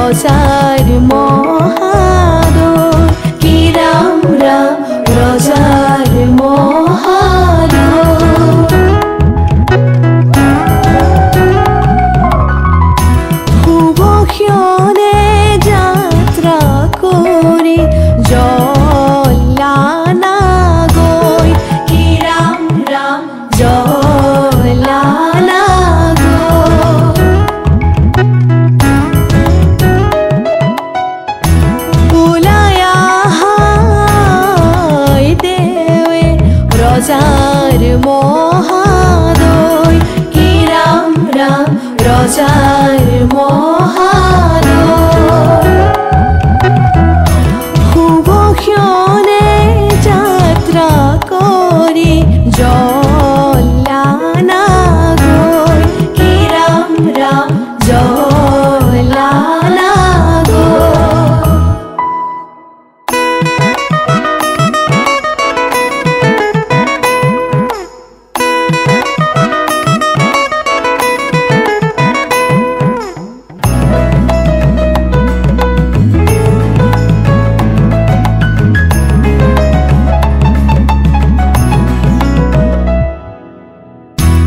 ৰজাৰ মহাদয় কি ৰাম ৰাম ৰজাৰ মহাদয় শুভক্ষণে যাত্ৰা কৰি জলানা গৈ কি ৰাম ৰাম জলানা গৈ ওলাই আহাই দেৱে ৰজাৰ মহাদয় কি ৰাম ৰাম ৰজাৰ মহাদয় শুভক্ষণে যাত্ৰা কৰি জলানা গৈ কি ৰাম ৰাম জলানা গৈ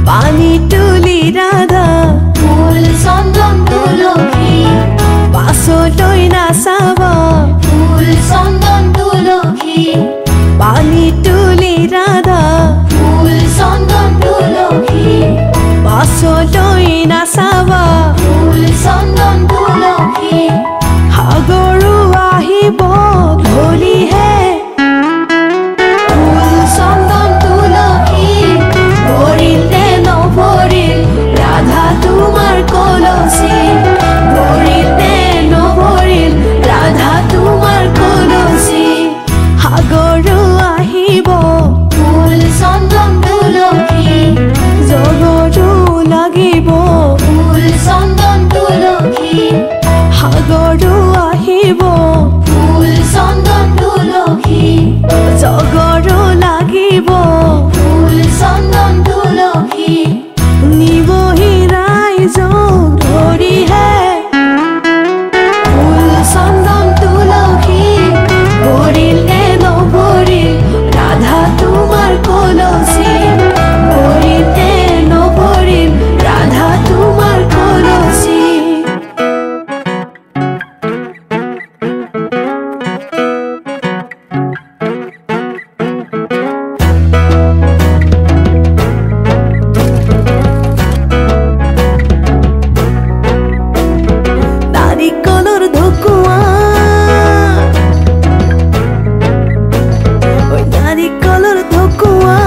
পানী তুলি ৰাধা ফুল চন্দন তুলসী পাছলৈ নাচাব ফুল চন্দন তুলসী পানী তুলি ৰাধা ফুল চন্দন তুলসী পাছলৈ নাচাব ফুল চন্দন তুলসী সাগৰো আহিব ধৰিহে ফুল চন্দন তুলসী ভৰিলে নভৰিল ৰাধা তোমাৰ কলচী ভৰিলে নভৰিল ৰাধা তোমাৰ কলচী সাগৰো আহিব ফুল চন্দন তুলসী জগতো লাগিব ফুল চন্দন তুলসী সাগৰো আহিব ফুল চন্দন তুলসী জগতো লাগিব ফুল চন্দন তুলসী নিবহি ৰাইজক ধৰিহে ফুল চন্দন তুলসী ভৰিলে নভৰিল ৰাধা তোমাৰ কলচী ভৰিলে নভৰিল ৰাধা তোমাৰ কলচী নাৰিকলৰ ঢকুৱা ঐ নাৰিকলৰ ঢকুৱা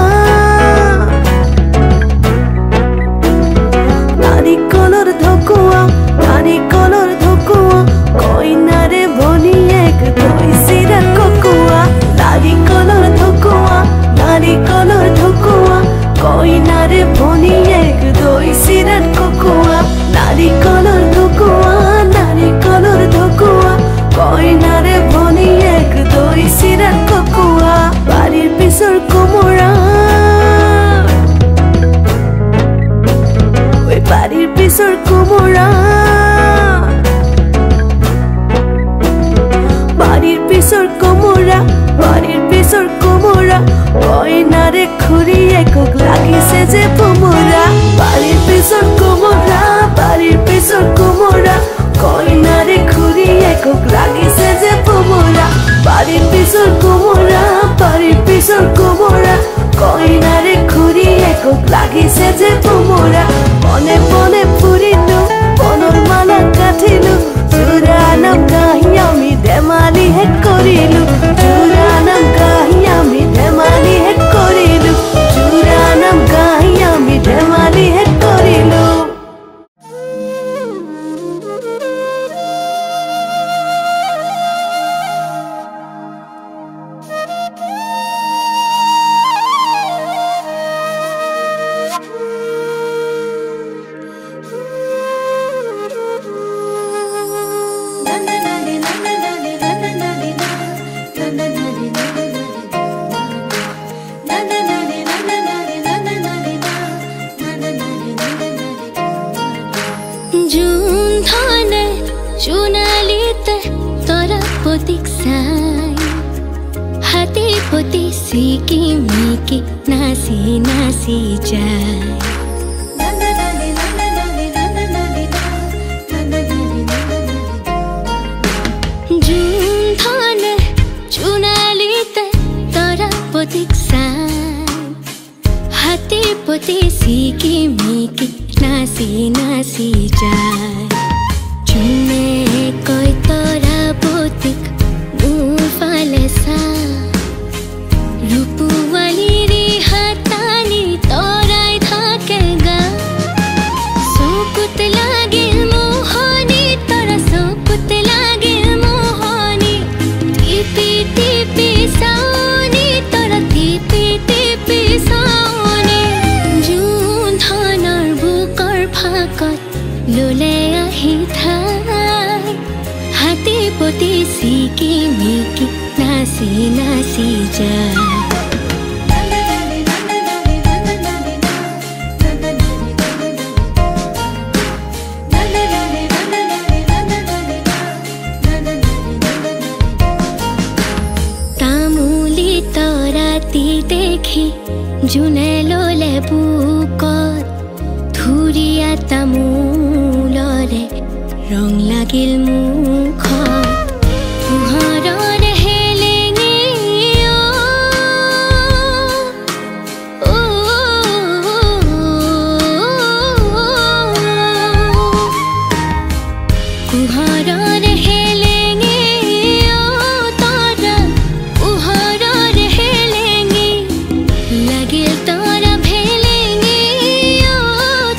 নাৰিকলৰ ঢকুৱা নাৰিকলৰ ঢকুৱা কইনাৰে ভনীয়েক দৈ চিৰা ককোৱা নাৰিকলৰ ঢকুৱা নাৰিকলৰ ঢকুৱা কইনাৰে ভনীয়েক দৈ চিৰা ককোৱা নাৰিকলৰ ঢকুৱা নাৰিকলৰ ঢকুৱা কইনাৰে ভনীয়েক দৈ চিৰা ককোৱা বাৰীৰ পিছৰ কোমোৰা ঐ বাৰীৰ পিছৰ কোমোৰা বাৰীৰ পিছৰ কোমোৰা বাৰীৰ পিছৰ কোমোৰা কইনাৰে খুৰীয়েকক লাগিছে যে ভোমোৰা বাৰীৰ পিছৰ কোমোৰা বাৰীৰ পিছৰ কোমোৰা কইনাৰে খুৰীয়েকক লাগিছে যে ভোমোৰা বাৰীৰ পিছৰ কোমোৰা বাৰীৰ পিছৰ কোমোৰা কইনাৰে খুৰীয়েকক লাগিছে যে ভোমোৰা বনে বনে ফুৰিলো বনৰ মালা গাঁঠিলো জোৰা নাম গাহি আমি ধেমালি শেষ কৰিলো জোৰা নাম গাহি আমি ধেমালি শেষ কৰিলো জোৰা নাম গাহি আমি ধেমালি শেষ কৰিলো त तोरा प्रतीक्षाय हाते पोते सिकी मिकी नासी नासी जाय जुन धन चुनाली त तोरा प्रतीक्षाय हाते पोते सिकी मिकी नासी नासी जाय जुने कोई तोरा पोतिक मुफालेसा रूपवाली रे हातानी तोराई थाकेगा सोकुत लागिल मोहनी तोरा सोकुत लागिल मोहनी टिपी टिपी साउनी तोरा टिपी टिपी साउनी जुन धनर बुकर फाकत लोले आही थाय हाते पोते सिकी मिकी नासी नासी जाय तामुली तराती देखी जुने लोले बुकत धुरिया तामुलरे रং লাগিল मुखत पुहरर हेलेङे पुहरर हेलेङे तोरा पुहरर हेलेङे লাগিল तोरा भेलेङे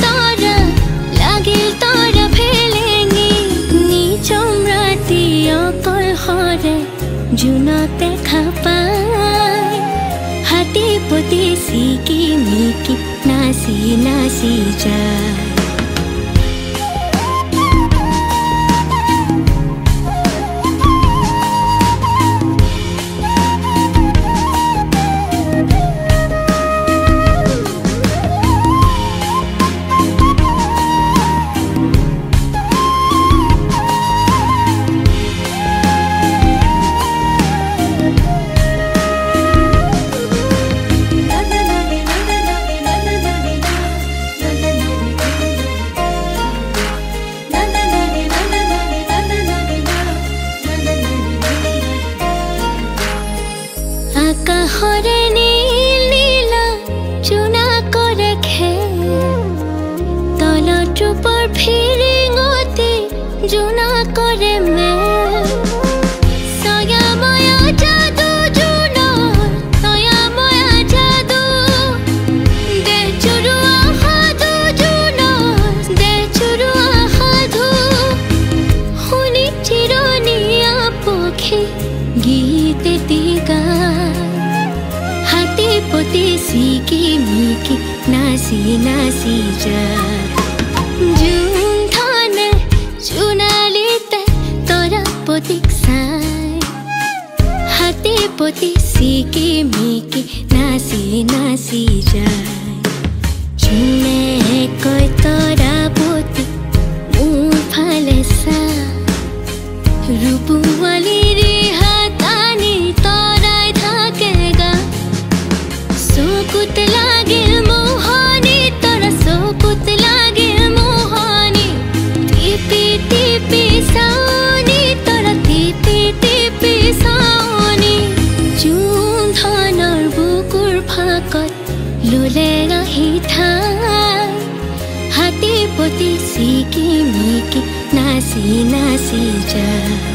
तोरा লাগিল तोरा भेलेङे निचम राति अकल हरे जुन देखा पाय हाते पोते सिकी मिकी नासी नासी जाय আকাশৰে নীল নীলা চুনা কৰে খেল তলত ৰূপৰ ফিৰিঙতি জোনা কৰে মেল ছয়াময়া যাদু জোনৰ ছয়াময়া যাদু দেহ চুৰুৱা সাধু জোনৰ দেহ চুৰুৱা সাধু শুনি চিৰণীয়া পক্ষী गीत दिगा हाते पोते सिकी मिकी नासी नासी जाय जुन धन चुनाली त तोरा प्रतीक्षाय हाते पोते सिकी मिकी नासी नासी जाय जुने कोई तोरा पोते मुफालेसा रूपवाली रे हातानी तोराई थाकेगा सोकुत लागिल मोहनी तोरा सोकुत लागिल मोहनी टिपी टिपी साउनी तोरा टिपी टिपी साउनी जुन धनर बुकुर फाकत लोले आही थाय हाते पोते सिकी मिकी नासी नासी जाय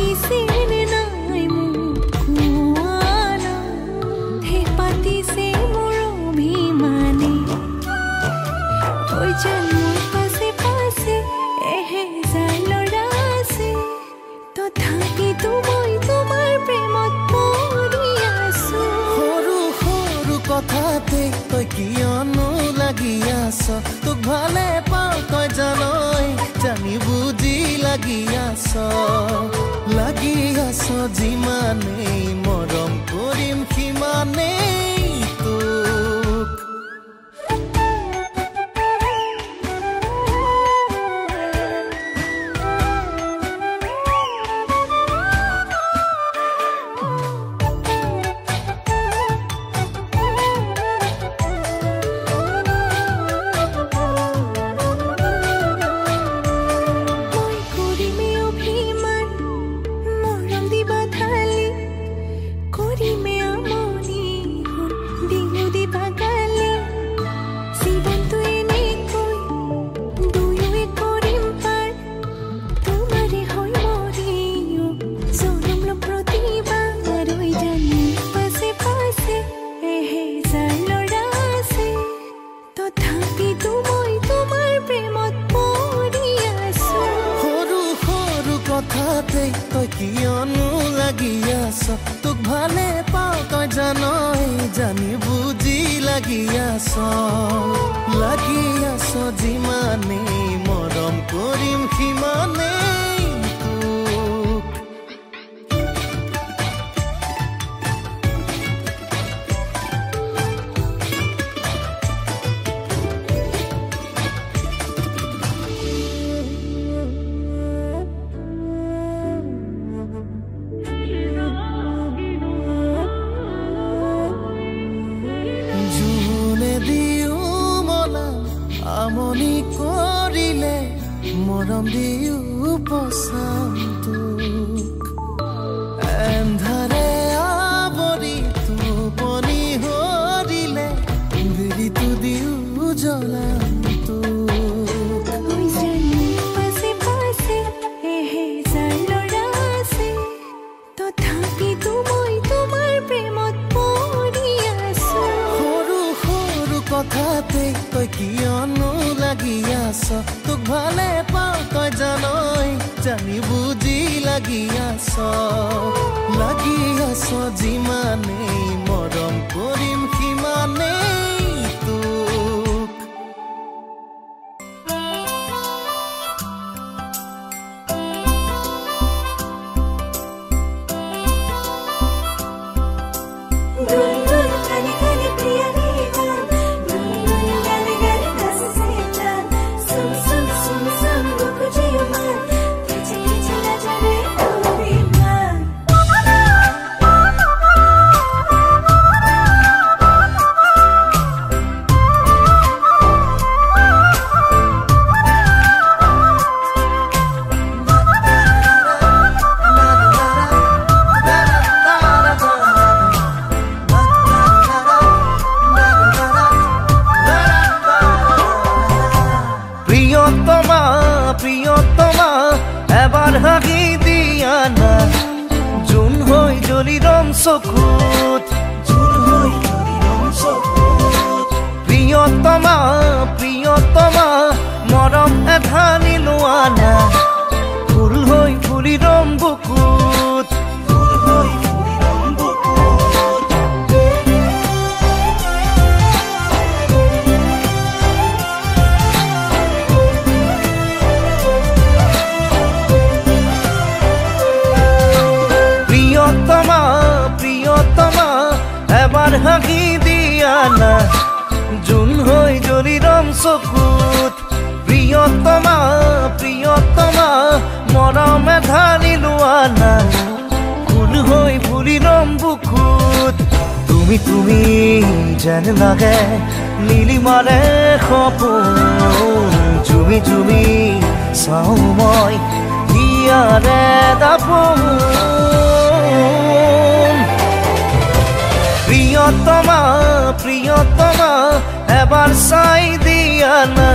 ৰাখিছেনে নাই মোক কোৱানা হে পাতিছে মোৰ অভিমানে তই যেন মোৰ পাছে পাছে এহেজাৰ ল'ৰা আছে তথাপিতো মই তোমাৰ প্ৰেমত পৰি আছো সৰু সৰু কথাতে তই কিয়নো লাগি আছ তোক ভালে পাওঁ তই জানই জানি বুজি লাগি আছ যিমানেই মৰম কৰিম সিমানেই তোক তই কিয়নো লাগি আছ তোক ভালে পাওঁ তই জানই জানি বুজি লাগি আছ যিমানেই মৰম কৰিম সিমানেই তোক আমনি কৰিলে মৰম দিও পচান্তোক এন্ধাৰে আৱৰি টোপনি হৰিলে বিৰিটো দিও জ্বলান্তোক পাছে পাছে এহেজাৰ ল'ৰা আছে তথাপিতো মই তোমাৰ প্ৰেমত পৰি আছো সৰু সৰু কথাতে তই কিয়নো লাগি আছ তোক ভালে পাওঁ তই জানই জানি বুজি লাগি আছ যিমানেই মৰম কৰিম সিমানেই তোক প্ৰিয়তমা এবাৰ হাগি দিয়া না জুন হই জলিৰম চকুত প্ৰিয়তমা মৰম এধানি লোৱা না ফুল হই ফুলিরম বুকুত প্রিয়তমা এবার হাগি দিয়া না জুন হই জলিরম চকুত প্রিয়তমা মরমে ধানি লোৱা না ফুল হই ফুলিৰম বুকুত তুমি যেন লাগে নীলিমাৰে সপোন জুমি চাওঁ মই হিয়াৰে দাপোন প্ৰিয়তমা এবাৰ চাই দিয়া না